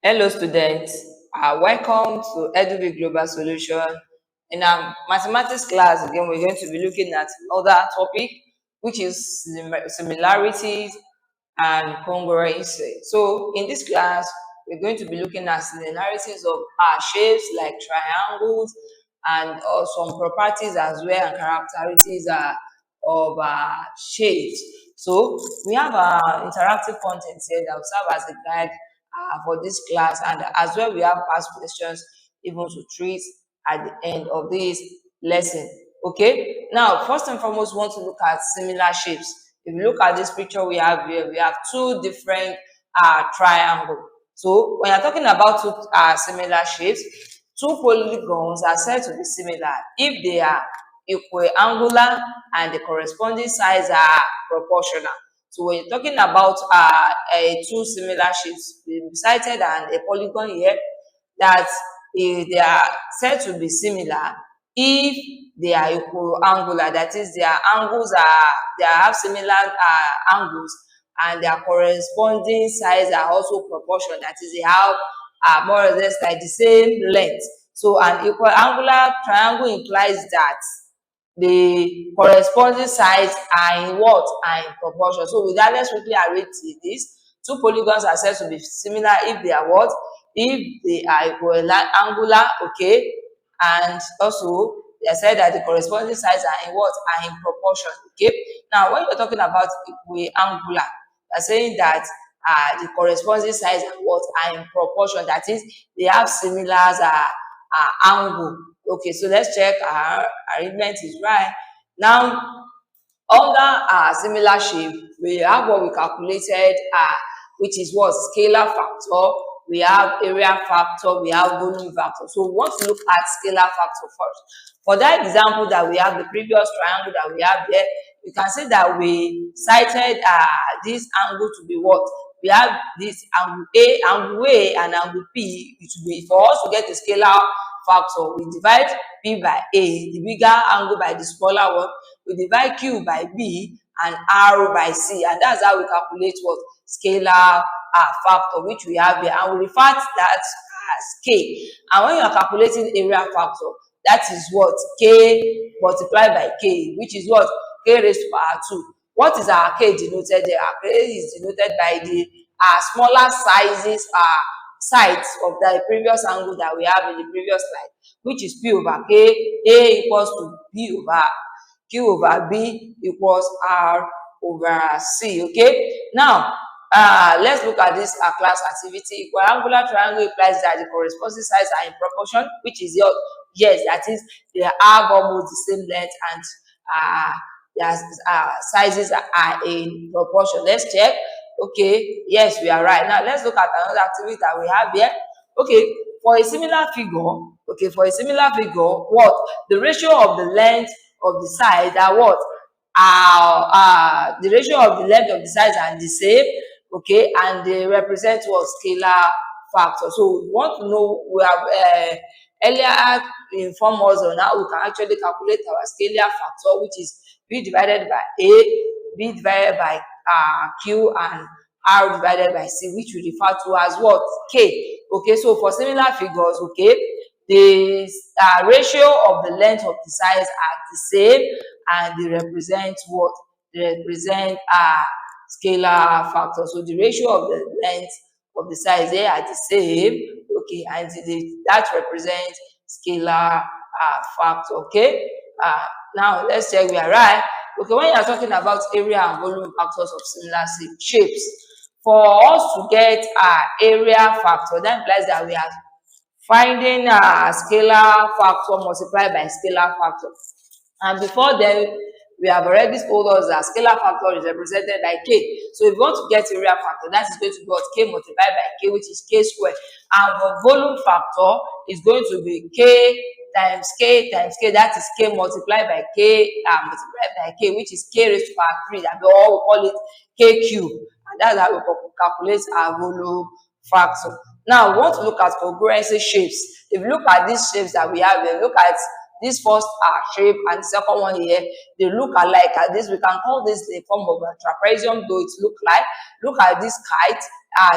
Hello students, welcome to Edubbey Global Solution. In our mathematics class again, we're going to be looking at another topic which is similarities and congruence. So in this class, we're going to be looking at similarities of shapes like triangles and some properties as well and characteristics of shapes. So we have interactive content here that will serve as a guide for this class, and as well we have past questions even to treat at the end of this lesson. Okay, now first and foremost, we want to look at similar shapes. If you look at this picture we have here, we have two different triangles. So when you're talking about two similar shapes, two polygons are said to be similar if they are equiangular and the corresponding sides are proportional. So when you're talking about two similar shapes, we cited a polygon here that they are said to be similar if they are equiangular, that is their angles they have similar angles and their corresponding sides are also proportional, that is they have more or less like the same length. So an equiangular triangle implies that the corresponding sides are in what? Are in proportion. So with that, let's quickly arrange this. Two polygons are said to be similar if they are what? If they are equiangular, okay, and also they said that the corresponding sides are in what? Are in proportion, okay. Now, when you're talking about equiangular, you're saying that the corresponding sides are what? Are in proportion. That is, they have similar angle. Okay, so let's check our arrangement is right. Now, under similar shape, we have what we calculated, which is what? Scalar factor. We have area factor, we have volume factor. So we want to look at scalar factor first. For that example that we have, the previous triangle that we have there, you can see that we cited this angle to be what? We have this angle A and angle P. It will be, for us to get the scalar factor, we divide P by A, the bigger angle by the smaller one. We divide Q by B and R by C, and that's how we calculate what? Scalar factor, which we have here, and we refer to that as K. And when you are calculating area factor, that is what? K multiplied by K, which is what? K raised to power 2. What is our K denoted there? Our K is denoted by the smaller sides of the previous angle that we have in the previous slide, which is P over K. A equals to B over Q over B equals R over C. Okay, now let's look at this class activity. Equiangular triangle implies that the corresponding sides are in proportion, which is your yes, that is they have almost the same length and their sizes are in proportion. Let's check. Okay, yes, we are right. Now let's look at another activity that we have here. Okay, for a similar figure, what? The ratio of the length of the sides are what? The ratio of the length of the sides are the same, okay, and they represent what? Scalar factor. So we want to know, we have earlier informed us on how we can actually calculate our scalar factor, which is B divided by A, B divided by Q, and R divided by C, which we refer to as what? K. Okay, so for similar figures, okay, the ratio of the length of the sides are the same, and they represent what? They represent scalar factor. So the ratio of the length of the sides, they are the same, okay, and that represents scalar factor. Okay, now let's check we are right. Okay, when you are talking about area and volume factors of similar shapes, for us to get area factor, that implies that we are finding scalar factor multiplied by scalar factor. And before then, we have already told us that scalar factor is represented by K. So if you want to get area factor, that is going to be what? K multiplied by K, which is K squared. And the volume factor is going to be K times K times K, that is K multiplied by K multiplied by K, which is K raised to power 3, that we all call it K cube. And that's how we calculate our volume factor. Now, we want to look at congruency shapes. If you look at these shapes that we have, then look at this first shape and the second one here, they look alike. At this, we can call this the form of a trapezium, though it look at this kite.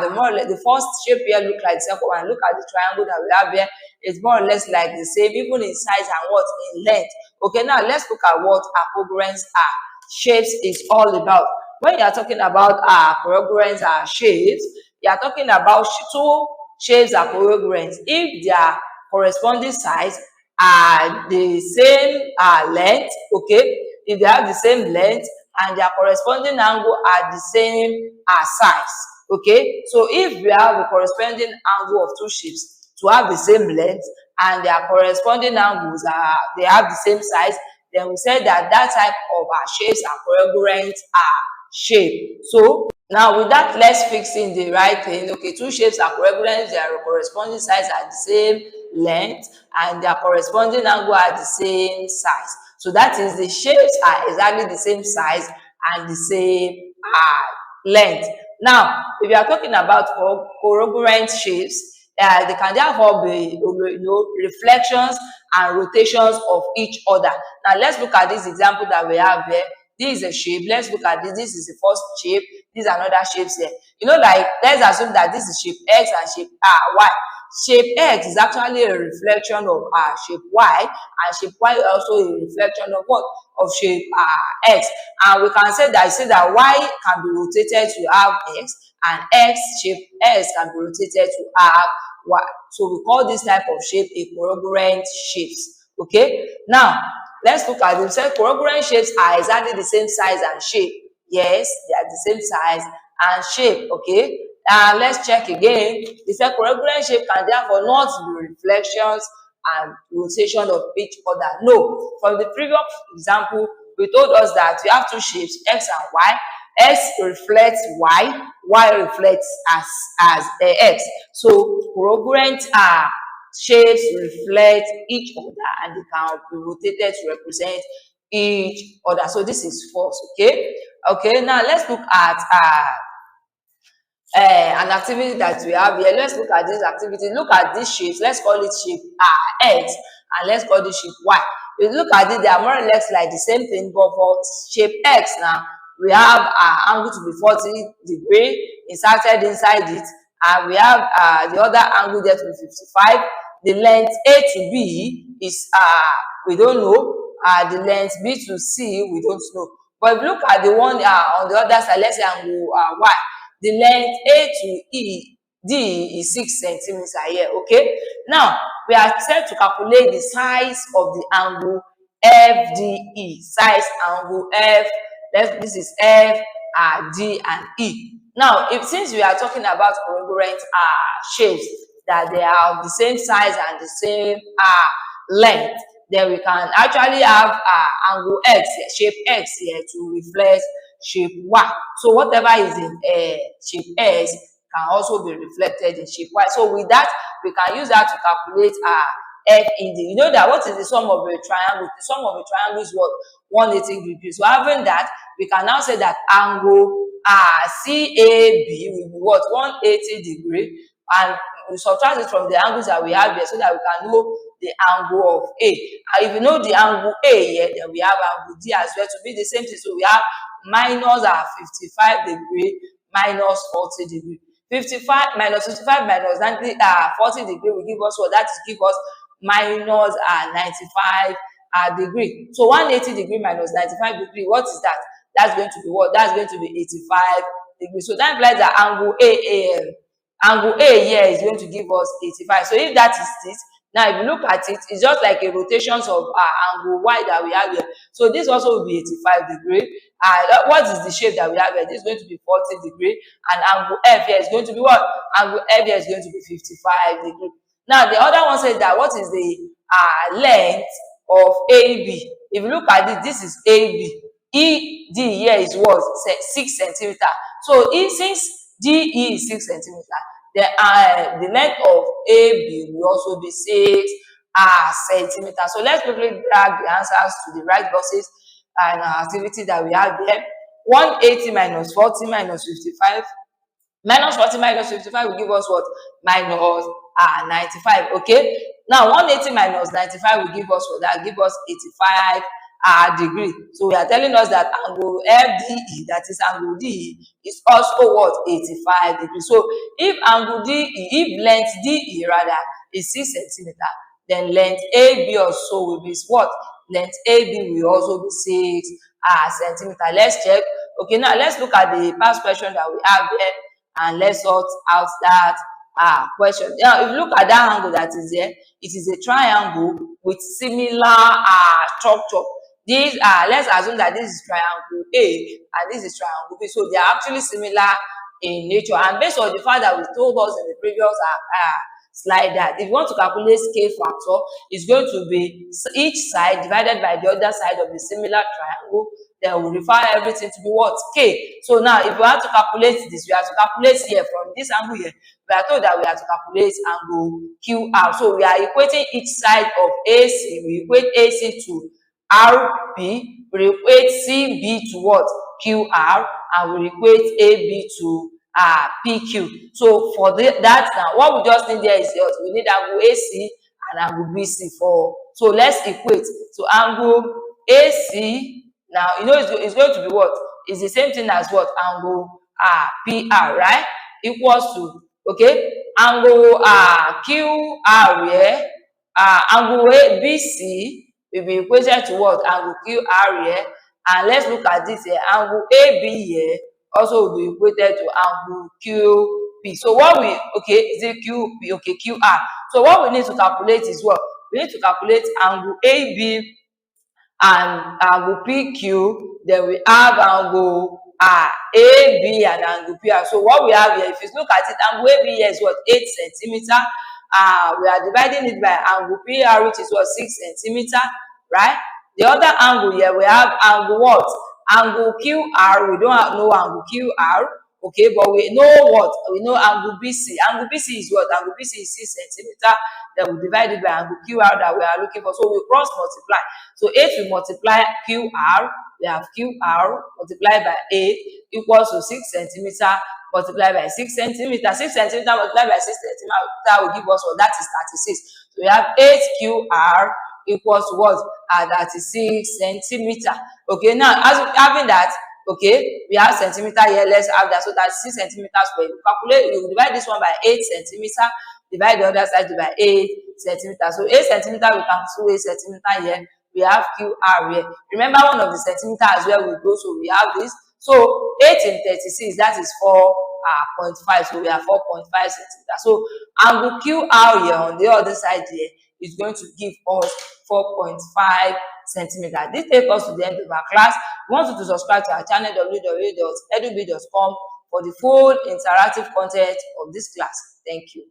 The more or less, the first shape here look like the second one. Look at the triangle that we have here. It's more or less like the same, even in size and what in length. Okay, now let's look at what congruence shapes is all about. When you are talking about congruence shapes, you are talking about two shapes are congruent if their corresponding size are the same length. Okay, if they have the same length and their corresponding angle are the same size. Okay, so if we have a corresponding angle of two shapes to have the same length and their corresponding angles they have the same size, then we said that that type of shapes are congruent shape. So now with that, let's fix in the right thing. Okay, two shapes are congruent, their corresponding size are the same length and their corresponding angle are the same size. So that is, the shapes are exactly the same size and the same length. Now, if you are talking about congruent shapes, they can therefore be reflections and rotations of each other. Now let's look at this example that we have here. This is a shape. Let's look at this. This is the first shape. These are another shapes here. Like, let's assume that this is shape X and shape Y. Shape X is actually a reflection of shape Y, and shape Y is also a reflection of what? Of shape X. And we can say that Y can be rotated to have X, and shape X can be rotated to have Y. So we call this type of shape a congruent shapes. Okay, now let's look at it. So congruent shapes are exactly the same size and shape. Yes, they are the same size and shape. Okay, let's check again. The congruent shape can therefore not be reflections and rotation of each other. No, from the previous example, we told us that we have two shapes, X and Y. X reflects Y, Y reflects as X. So congruent shapes reflect each other and they can be rotated to represent each other. So this is false. Okay, now let's look at an activity that we have here. Let's look at this activity. Look at this shape. Let's call it shape X, and let's call this shape Y. If you look at it, they are more or less like the same thing, but for shape X now, we have angle to be 40 degrees inserted inside it, and we have the other angle there to be 55. The length A to B is we don't know. The length B to C we don't know. But if you look at the one on the other side, let's say angle Y, the length A to D is 6 centimeters here. Okay, now we are set to calculate the size of the angle FDE. Size angle F. This is F, D, and E. Now, since we are talking about congruent shapes, that they are of the same size and the same length, then we can actually have angle X, shape X here to reflect shape Y. So whatever is in shape X can also be reflected in shape Y. So with that, we can use that to calculate F in the. You know that what is the sum of a triangle? The sum of a triangle is what? 180 degrees. So having that, we can now say that angle CAB will be what? 180 degrees, and we subtract it from the angles that we have here so that we can know the angle of A. And if you know the angle A here, then we have angle D as well to be the same thing. So we have minus 55 degrees minus 40 degrees. 55 minus 55 minus 90, 40 degrees will give us what? That is give us minus 95 degree. So 180 degree minus 95 degree, what is that? That's going to be what? That's going to be 85 degrees. So that implies that angle A here is going to give us 85. So if that is this, now if you look at it, it's just like a rotations of angle Y that we have here. So this also will be 85 degrees. What is the shape that we have here? This is going to be 40 degrees, and angle F here is going to be what? Angle F here is going to be 55 degrees. Now the other one says that what is the length of AB? If you look at it, this is AB. ED here is what? 6 centimeters. So since DE is 6 centimeters, the length of AB will also be 6 centimeters. So let's quickly drag the answers to the right boxes and activity that we have here. 180 minus 40 minus 55. Minus 40 minus 55 will give us what? Minus 95. Okay. Now 180 minus 95 will give us for that, give us 85 degree. So we are telling us that angle FDE, that is angle DE, is also what? 85 degrees. So if angle DE, if length DE rather is 6 centimeter, then length AB also will be what? Length AB will also be 6 centimeter. Let's check. Okay, now let's look at the past question that we have here and let's sort out that question. Now, if you look at that angle that is there, it is a triangle with similar structure. These let's assume that this is triangle A and this is triangle B. So they are actually similar in nature. And based on the fact that we told us in the previous slide that if you want to calculate scale factor, it's going to be each side divided by the other side of the similar triangle. Then we require everything to be what? K. So now if we have to calculate this, we have to calculate here from this angle here. We are told that we have to calculate angle QR. So we are equating each side of AC. We equate AC to RP. We equate CB to what? QR. And we equate AB to PQ. So for that now, what we just need there is what? We need angle AC and angle BC for. So let's equate. So angle AC. Now, you know it's going to be what? It's the same thing as what? Angle PR, right? Equals to, okay, angle QR here, angle BC will be equated to what? Angle QR here. And let's look at this here. Angle AB here also will be equated to angle QP. So what we, okay, is it QP? Okay, QR. So what we need to calculate is what? We need to calculate angle AB and angle PQ, then we have angle AB and angle PR. So what we have here, if you look at it, angle AB here is what? 8 centimeter. We are dividing it by angle PR, which is what? 6 centimeter, right? The other angle here, we have angle what? Angle QR. We don't know angle QR, okay, but we know what? We know angle BC. Angle BC is what? Angle BC is 6 centimeter. Then we divide it by angle QR that we are looking for. So we cross multiply. So 8 will multiply QR. We have QR multiplied by 8 equals to 6 centimeter multiplied by 6 centimeter. 6 centimeter multiplied by 6 centimeter will give us what? That is 36. So we have 8 QR equals to what? 36 centimeter. Okay, now as having that, okay, we have centimeter here. Let's have that. So that's 6 centimeters square. You calculate, you divide this one by 8 centimeter, divide the other side by 8 centimeters. So 8 centimeter, we can do 8 centimeter here. We have QR here. Remember one of the centimeter as well we go, so we have this. So 8 in 36, that is 4.5. So we have 4.5 centimeter. So angle QR here on the other side here is going to give us 4.5 centimeter. This takes us to the end of our class. We want you to subscribe to our channel www.edubbey.com for the full interactive content of this class. Thank you.